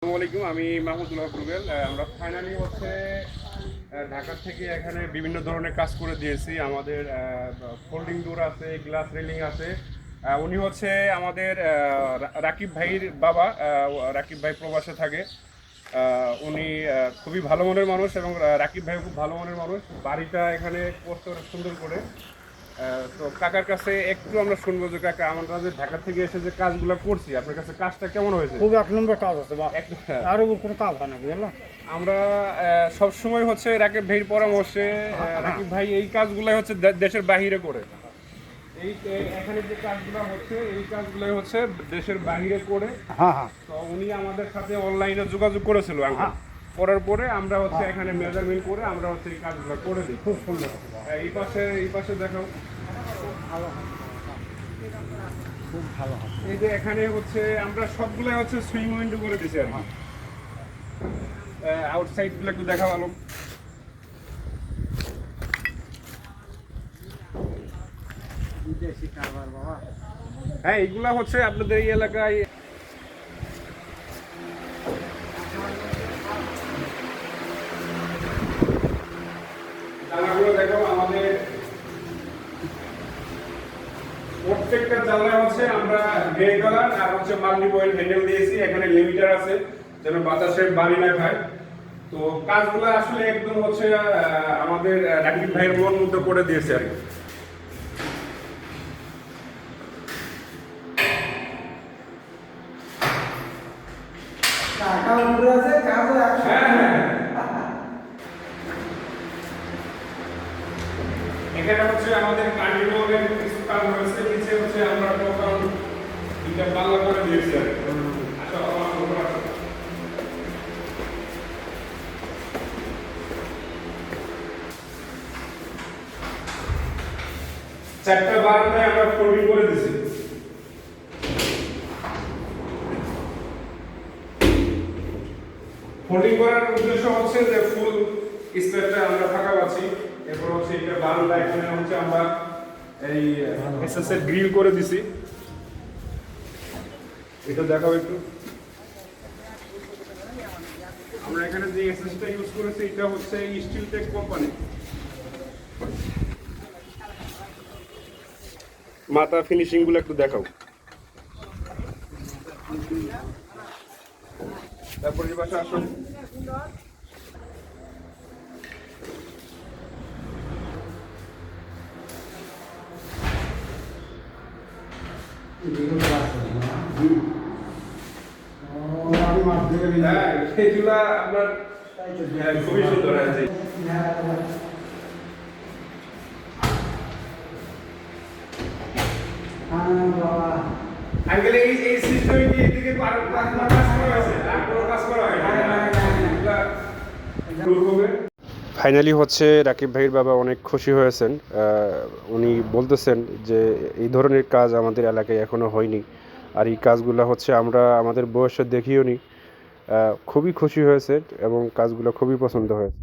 আসসালামু আলাইকুম, আমি মাহমুদুল্লাহ রুবেল। আমরা ফাইনালি হচ্ছে ঢাকা থেকে এখানে বিভিন্ন ধরনের কাজ করে দিয়েছি। আমাদের ফোল্ডিং ডোর আছে, গ্লাস রেলিং আছে। উনি হচ্ছে আমাদের রাকিব ভাইয়ের বাবা। রাকিব ভাই প্রবাসে থাকে। উনি খুবই ভালো মনের মানুষ এবং রাকিব ভাই খুব ভালো মনের মানুষ। বাড়িটা এখানে করতে সুন্দর করে। তো কাকার কাছে একটু আমরা শুনবো যে কাকা, আমরা যে ঢাকা থেকে এসে যে কাজগুলো করছি, আপনার কাছে কাজটা কেমন হয়েছে? খুব এক নম্বর কাজ আছে বা আরও কোনো কাজ হয় না, বুঝলো? আমরা সবসময় হচ্ছে রাকিব ভাইয়ের পরামর্শে রাকিব ভাই এই কাজগুলো হচ্ছে দেশের বাহিরে করে। এখানে যে কাজগুলো হচ্ছে এই কাজগুলো হচ্ছে দেশের বাহিরে করে। হ্যাঁ হ্যাঁ, তো উনি আমাদের সাথে অনলাইনে যোগাযোগ করেছিল আঙ্কেল। করার পরে আমরা হচ্ছে এখানে মেজারমেন্ট করে আমরা হচ্ছে এই কাজগুলো করে দিই। খুব সুন্দর, এই পাশে দেখাও। খুব ভালো হয়। এই যে এখানে হচ্ছে আমরা সবগুলো হচ্ছে সুইং উইন্ডো করে দিছি আর কি। আউটসাইড গুলো একটু দেখা ভালো। বিদেশি কারবার বাবা। হ্যাঁ, এইগুলা হচ্ছে আপনাদের এই এলাকায় জানলাগুলো দেখো। আমাদের প্রত্যেকটা জানলা হচ্ছে আমরা গ্রে কালার আর হচ্ছে মাল্টি পয়েন্ট হ্যান্ডেল দিয়েছি। এখানে লিমিটার আছে যেন বাতাসে বাড়ি না খায়। তো কাজগুলো আসলে একদম হচ্ছে আমাদের রাকিব ভাইয়ের মন মতো করে দিয়েছে আর কি। টাকা উপরে আছে, কাজও একশো। এখানে হচ্ছে আমাদের কার্নিভালের কিছু কাজ হয়েছে। নিচে হচ্ছে আমরা টোটাল তিনটা পাল্লা করে দিয়েছি আর কি। আচ্ছা, আমার উপর আসো। চারটা বারান্দায় আমরা ফোল্ডিং করে দিয়েছি। ফোল্ডিং করার উদ্দেশ্য হচ্ছে যে ফুল স্পেসটা আমরা ফাঁকা পাচ্ছি। এরপর হচ্ছে এটা বারান্দা, এখানে হচ্ছে আমরা এই এসএস এর গ্রিল করে দিছি। এটা দেখাও একটু। আমরা এখানে যে এসএসটা ইউজ করেছি এটা হচ্ছে স্টিল টেক কোম্পানি। মাথা ফিনিশিং গুলো একটু দেখাও। তারপর এই পাশে আসুন। হ্যাঁ, সেগুলা আপনার খুবই সুন্দর আছে। আঙ্কেল, এই সিস্টেমে কি এদিকে কাজ করা হয়েছে? আর কোনো কাজ করা হয় না? ফাইনালি হচ্ছে রাকিব ভাইয়ের বাবা অনেক খুশি হয়েছেন। উনি বলতেছেন যে এই ধরনের কাজ আমাদের এলাকায় এখনো হয়নি, আর এই কাজগুলো হচ্ছে আমরা আমাদের বয়সে দেখিও নি। খুবই খুশি হয়েছে এবং কাজগুলো খুবই পছন্দ হয়েছে।